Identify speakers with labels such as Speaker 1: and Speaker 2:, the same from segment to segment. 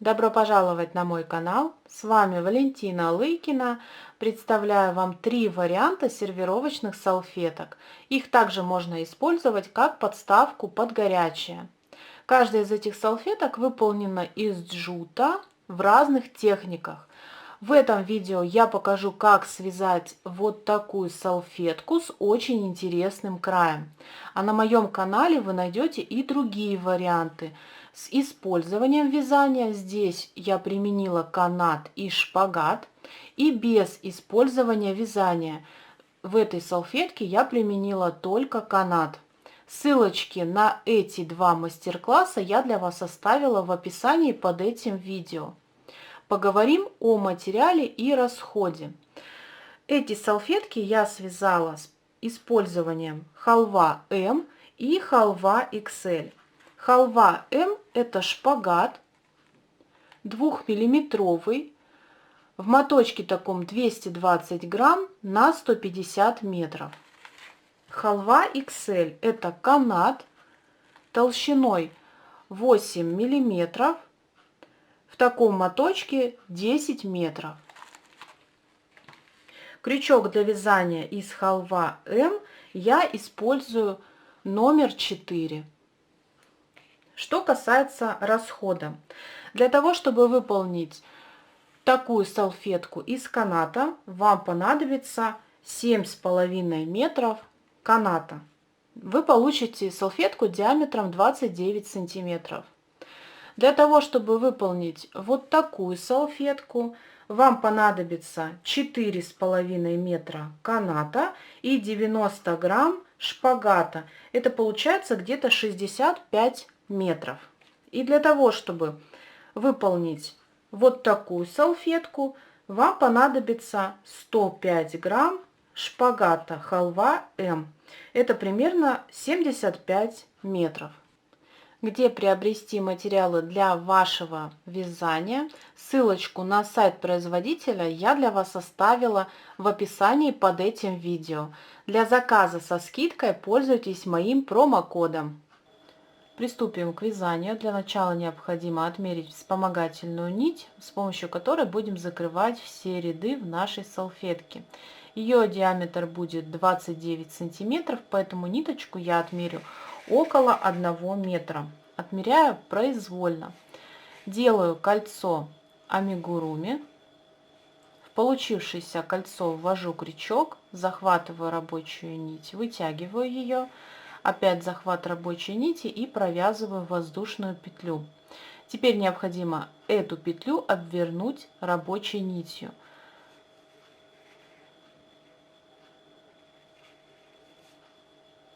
Speaker 1: Добро пожаловать на мой канал. С вами Валентина Лыкина. Представляю вам три варианта сервировочных салфеток. Их также можно использовать как подставку под горячее. Каждая из этих салфеток выполнена из джута в разных техниках. В этом видео я покажу, как связать вот такую салфетку с очень интересным краем. А на моем канале вы найдете и другие варианты с использованием вязания. Здесь я применила канат и шпагат. И без использования вязания в этой салфетке я применила только канат. Ссылочки на эти два мастер-класса я для вас оставила в описании под этим видео. Поговорим о материале и расходе. Эти салфетки я связала с использованием халва М и халва XL. Халва М это шпагат 2-миллиметровый, в моточке таком 220 грамм на 150 метров. Халва XL это канат толщиной 8 миллиметров, в таком моточке 10 метров. Крючок для вязания из халва М я использую номер 4. Что касается расхода. Для того, чтобы выполнить такую салфетку из каната, вам понадобится 7,5 метров каната. Вы получите салфетку диаметром 29 сантиметров. Для того, чтобы выполнить вот такую салфетку, вам понадобится 4,5 метра каната и 90 грамм шпагата. Это получается где-то 65 метров. И для того, чтобы выполнить вот такую салфетку, вам понадобится 105 грамм шпагата халва М. Это примерно 75 метров. Где приобрести материалы для вашего вязания. Ссылочку на сайт производителя я для вас оставила в описании под этим видео. Для заказа со скидкой пользуйтесь моим промокодом. Приступим к вязанию. Для начала необходимо отмерить вспомогательную нить, с помощью которой будем закрывать все ряды в нашей салфетке. Ее диаметр будет 29 сантиметров, поэтому ниточку я отмерю около 1 метра. Отмеряю произвольно. Делаю кольцо амигуруми. В получившееся кольцо ввожу крючок, захватываю рабочую нить, вытягиваю ее. Опять захват рабочей нити и провязываю воздушную петлю. Теперь необходимо эту петлю обвернуть рабочей нитью.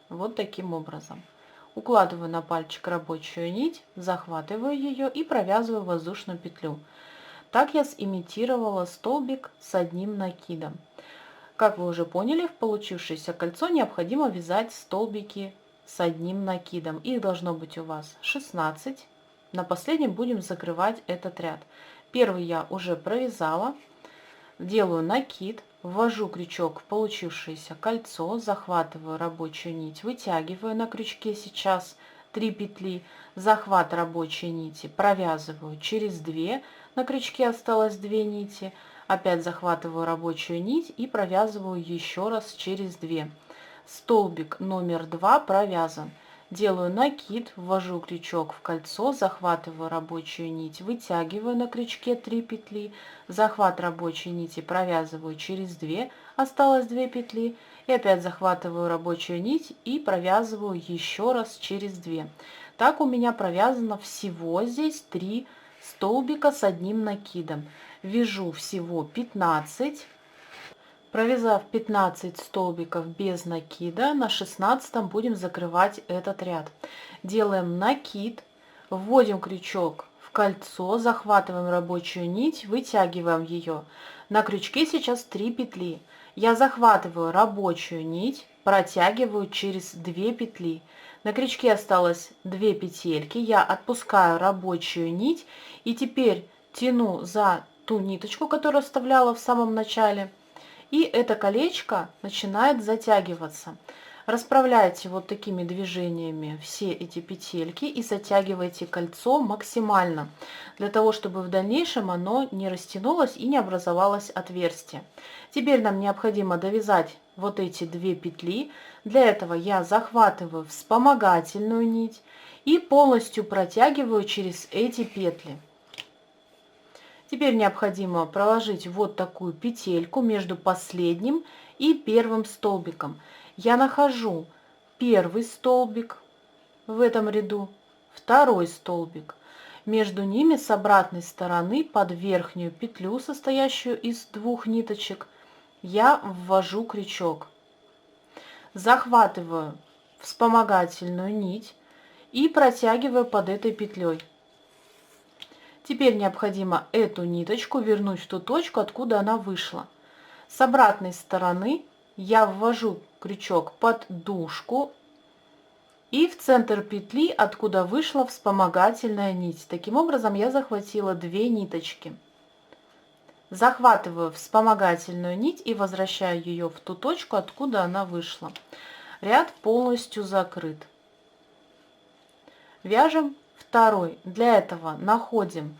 Speaker 1: Вот таким образом. Укладываю на пальчик рабочую нить, захватываю ее и провязываю воздушную петлю. Так я симитировала столбик с одним накидом. Как вы уже поняли, в получившееся кольцо необходимо вязать столбики с одним накидом. Их должно быть у вас 16. На последнем будем закрывать этот ряд. Первый я уже провязала. Делаю накид, ввожу крючок в получившееся кольцо, захватываю рабочую нить, вытягиваю на крючке сейчас 3 петли, захват рабочей нити, провязываю через 2, на крючке осталось 2 нити, опять захватываю рабочую нить и провязываю еще раз через 2. Столбик номер 2 провязан. Делаю накид, ввожу крючок в кольцо, захватываю рабочую нить, вытягиваю на крючке 3 петли, захват рабочей нити провязываю через 2, осталось 2 петли, и опять захватываю рабочую нить и провязываю еще раз через 2. Так у меня провязано всего здесь 3 столбика с одним накидом. Вяжу всего 15. Провязав 15 столбиков без накида, на 16 будем закрывать этот ряд. Делаем накид, вводим крючок в кольцо, захватываем рабочую нить, вытягиваем ее. На крючке сейчас 3 петли. Я захватываю рабочую нить, протягиваю через 2 петли. На крючке осталось 2 петельки. Я отпускаю рабочую нить и теперь тяну за ту ниточку, которую оставляла в самом начале. И это колечко начинает затягиваться. Расправляйте вот такими движениями все эти петельки и затягивайте кольцо максимально, для того, чтобы в дальнейшем оно не растянулось и не образовалось отверстие. Теперь нам необходимо довязать вот эти две петли. Для этого я захватываю вспомогательную нить и полностью протягиваю через эти петли. Теперь необходимо проложить вот такую петельку между последним и первым столбиком. Я нахожу первый столбик в этом ряду, второй столбик. Между ними с обратной стороны под верхнюю петлю, состоящую из двух ниточек, я ввожу крючок. Захватываю вспомогательную нить и протягиваю под этой петлей. Теперь необходимо эту ниточку вернуть в ту точку, откуда она вышла. С обратной стороны я ввожу крючок под дужку и в центр петли, откуда вышла вспомогательная нить. Таким образом я захватила две ниточки. Захватываю вспомогательную нить и возвращаю ее в ту точку, откуда она вышла. Ряд полностью закрыт. Вяжем второй. Для этого находим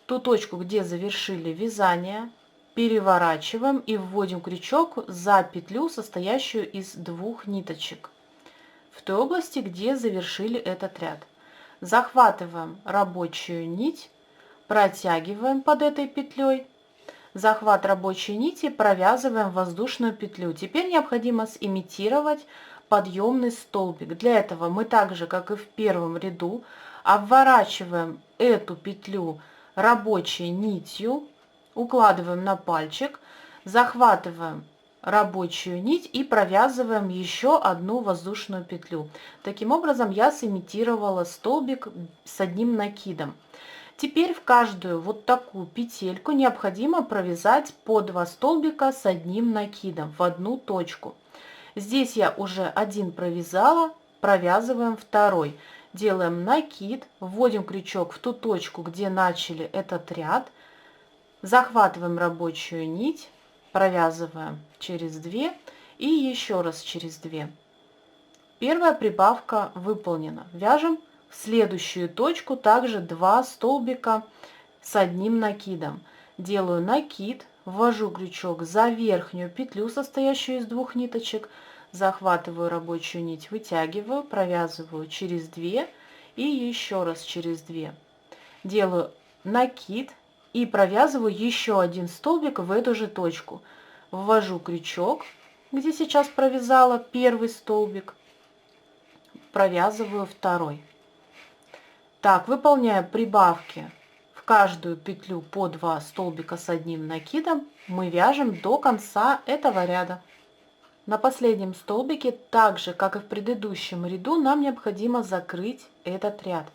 Speaker 1: ту точку, где завершили вязание, переворачиваем и вводим крючок за петлю, состоящую из двух ниточек, в той области, где завершили этот ряд. Захватываем рабочую нить, протягиваем под этой петлей. Захват рабочей нити, провязываем воздушную петлю. Теперь необходимо симитировать подъемный столбик. Для этого мы так же, как и в первом ряду, обворачиваем эту петлю рабочей нитью, укладываем на пальчик, захватываем рабочую нить и провязываем еще одну воздушную петлю. Таким образом я сымитировала столбик с одним накидом. Теперь в каждую вот такую петельку необходимо провязать по 2 столбика с одним накидом в одну точку. Здесь я уже один провязала, провязываем второй. Делаем накид, вводим крючок в ту точку, где начали этот ряд, захватываем рабочую нить, провязываем через 2 и еще раз через 2. Первая прибавка выполнена. Вяжем в следующую точку также 2 столбика с одним накидом. Делаю накид, ввожу крючок за верхнюю петлю, состоящую из двух ниточек, захватываю рабочую нить, вытягиваю, провязываю через 2 и еще раз через 2. Делаю накид и провязываю еще один столбик в эту же точку. Ввожу крючок, где сейчас провязала первый столбик, провязываю второй. Так, выполняя прибавки в каждую петлю по 2 столбика с одним накидом, мы вяжем до конца этого ряда. На последнем столбике, так же как и в предыдущем ряду, нам необходимо закрыть этот ряд.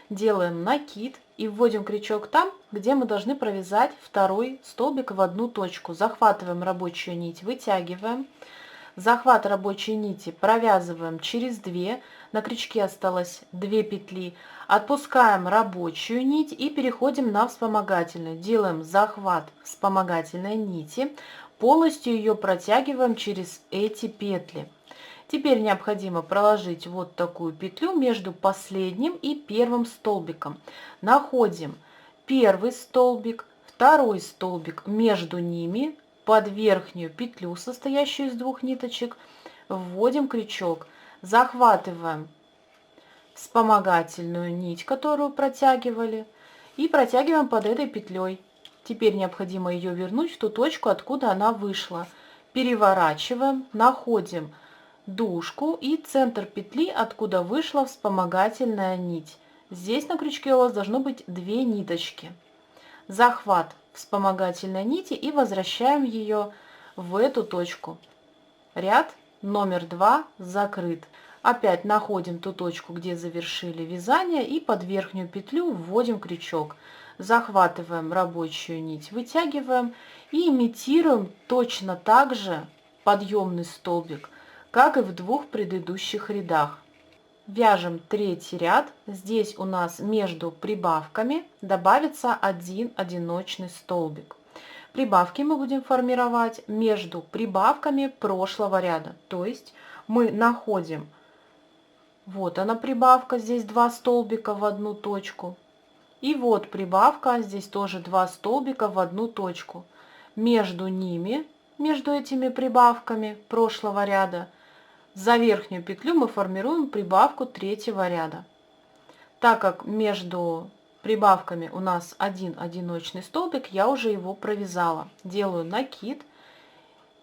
Speaker 1: Делаем накид и вводим крючок там, где мы должны провязать второй столбик в одну точку. Захватываем рабочую нить, вытягиваем. Захват рабочей нити провязываем через 2. На крючке осталось 2 петли. Отпускаем рабочую нить и переходим на вспомогательную. Делаем захват вспомогательной нити. Полностью ее протягиваем через эти петли. Теперь необходимо проложить вот такую петлю между последним и первым столбиком. Находим первый столбик, второй столбик, между ними под верхнюю петлю, состоящую из двух ниточек, вводим крючок, захватываем вспомогательную нить, которую протягивали, и протягиваем под этой петлей. Теперь необходимо ее вернуть в ту точку, откуда она вышла. Переворачиваем, находим дужку и центр петли, откуда вышла вспомогательная нить. Здесь на крючке у вас должно быть 2 ниточки. Захват вспомогательной нити и возвращаем ее в эту точку. Ряд номер 2 закрыт. Опять находим ту точку, где завершили вязание, и под верхнюю петлю вводим крючок. Захватываем рабочую нить, вытягиваем и имитируем точно так же подъемный столбик, как и в 2 предыдущих рядах. Вяжем третий ряд. Здесь у нас между прибавками добавится один одиночный столбик. Прибавки мы будем формировать между прибавками прошлого ряда, то есть мы находим, вот она прибавка, здесь 2 столбика в одну точку. И вот прибавка, здесь тоже 2 столбика в одну точку. Между ними, между этими прибавками прошлого ряда, за верхнюю петлю мы формируем прибавку третьего ряда. Так как между прибавками у нас один одиночный столбик, я уже его провязала. Делаю накид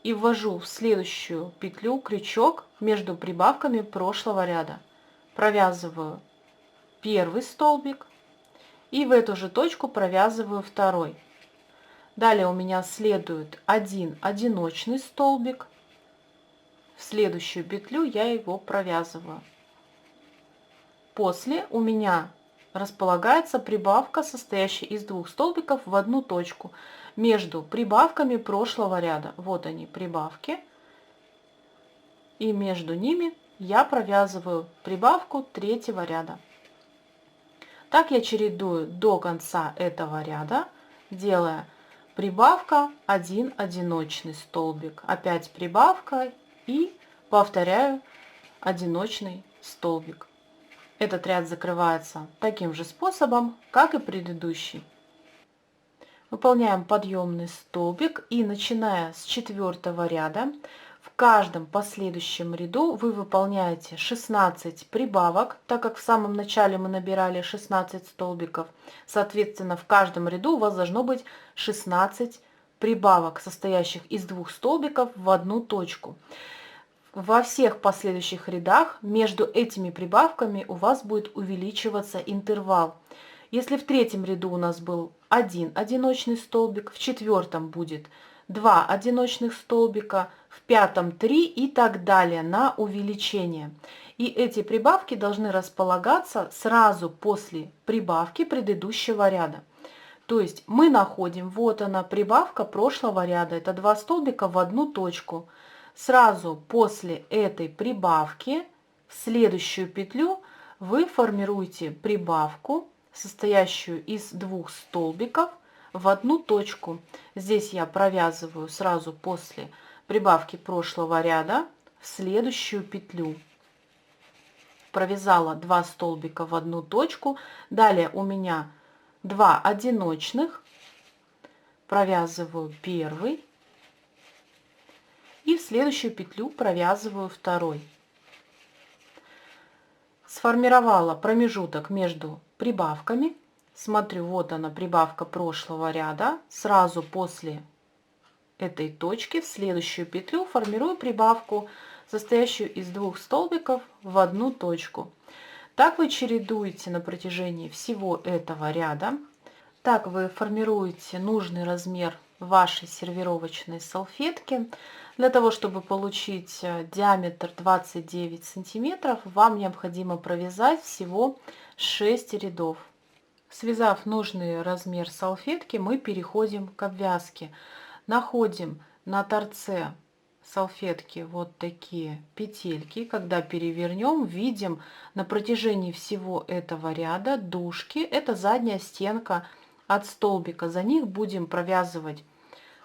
Speaker 1: и ввожу в следующую петлю крючок между прибавками прошлого ряда. Провязываю первый столбик и в эту же точку провязываю второй. Далее у меня следует один одиночный столбик. В следующую петлю я его провязываю. После у меня располагается прибавка, состоящая из 2 столбиков в одну точку между прибавками прошлого ряда. Вот они, прибавки. И между ними я провязываю прибавку третьего ряда. Так я чередую до конца этого ряда, делая прибавка, один одиночный столбик, опять прибавка и повторяю одиночный столбик. Этот ряд закрывается таким же способом, как и предыдущий. Выполняем подъемный столбик и начиная с 4-го ряда, в каждом последующем ряду вы выполняете 16 прибавок, так как в самом начале мы набирали 16 столбиков. Соответственно, в каждом ряду у вас должно быть 16 прибавок, состоящих из 2 столбиков в одну точку. Во всех последующих рядах между этими прибавками у вас будет увеличиваться интервал. Если в 3-м ряду у нас был один одиночный столбик, в 4-м будет 2 одиночных столбика, в 5-м 3 и так далее на увеличение. И эти прибавки должны располагаться сразу после прибавки предыдущего ряда. То есть мы находим, вот она прибавка прошлого ряда, это 2 столбика в одну точку. Сразу после этой прибавки в следующую петлю вы формируете прибавку, состоящую из 2 столбиков в одну точку. Здесь я провязываю сразу после прибавки прошлого ряда в следующую петлю. Провязала 2 столбика в одну точку. Далее у меня 2 одиночных. Провязываю первый. И в следующую петлю провязываю второй. Сформировала промежуток между прибавками. Смотрю, вот она прибавка прошлого ряда. Сразу после этой точки в следующую петлю формирую прибавку, состоящую из 2 столбиков в одну точку. Так вы чередуете на протяжении всего этого ряда. Так вы формируете нужный размер вашей сервировочной салфетки. Для того, чтобы получить диаметр 29 сантиметров, вам необходимо провязать всего 6 рядов. Связав нужный размер салфетки, мы переходим к обвязке. Находим на торце салфетки вот такие петельки. Когда перевернем, видим на протяжении всего этого ряда дужки. Это задняя стенка от столбика. За них будем провязывать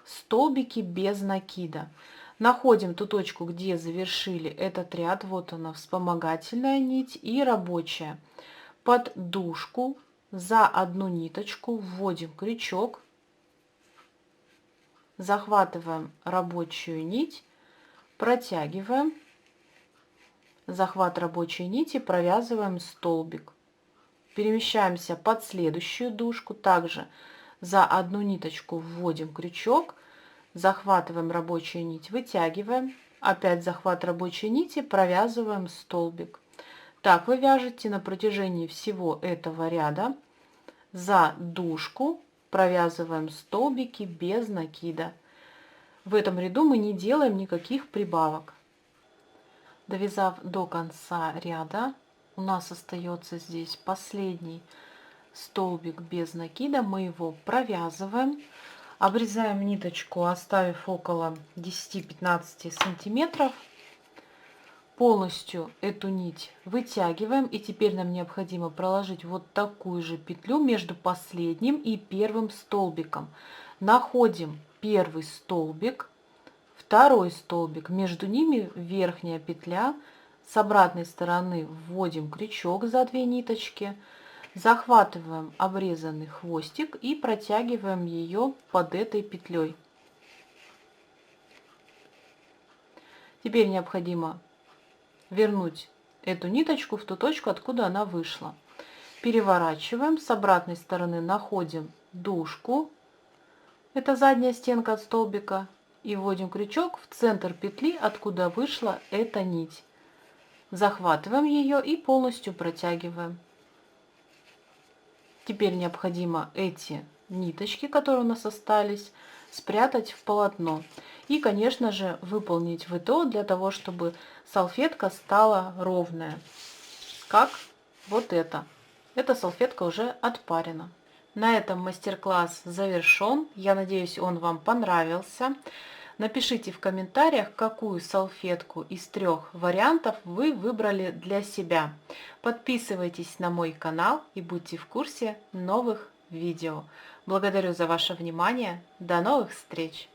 Speaker 1: столбики без накида. Находим ту точку, где завершили этот ряд. Вот она, вспомогательная нить и рабочая. Под дужку за одну ниточку вводим крючок, захватываем рабочую нить, протягиваем, захват рабочей нити, провязываем столбик. Перемещаемся под следующую дужку, также за одну ниточку вводим крючок, захватываем рабочую нить, вытягиваем, опять захват рабочей нити, провязываем столбик. Так вы вяжете на протяжении всего этого ряда. За дужку провязываем столбики без накида. В этом ряду мы не делаем никаких прибавок. Довязав до конца ряда, у нас остается здесь последний столбик без накида. Мы его провязываем, обрезаем ниточку, оставив около 10-15 сантиметров. Полностью эту нить вытягиваем, и теперь нам необходимо проложить вот такую же петлю между последним и первым столбиком. Находим первый столбик, второй столбик, между ними верхняя петля, с обратной стороны вводим крючок за 2 ниточки, захватываем обрезанный хвостик и протягиваем ее под этой петлей. Теперь необходимо вернуть эту ниточку в ту точку, откуда она вышла. Переворачиваем, с обратной стороны находим дужку, это задняя стенка от столбика, и вводим крючок в центр петли, откуда вышла эта нить. Захватываем ее и полностью протягиваем. Теперь необходимо эти ниточки, которые у нас остались, спрятать в полотно. И, конечно же, выполнить ВТО для того, чтобы салфетка стала ровная, как вот это. Эта салфетка уже отпарена. На этом мастер-класс завершен. Я надеюсь, он вам понравился. Напишите в комментариях, какую салфетку из 3 вариантов вы выбрали для себя. Подписывайтесь на мой канал и будьте в курсе новых видео. Благодарю за ваше внимание. До новых встреч!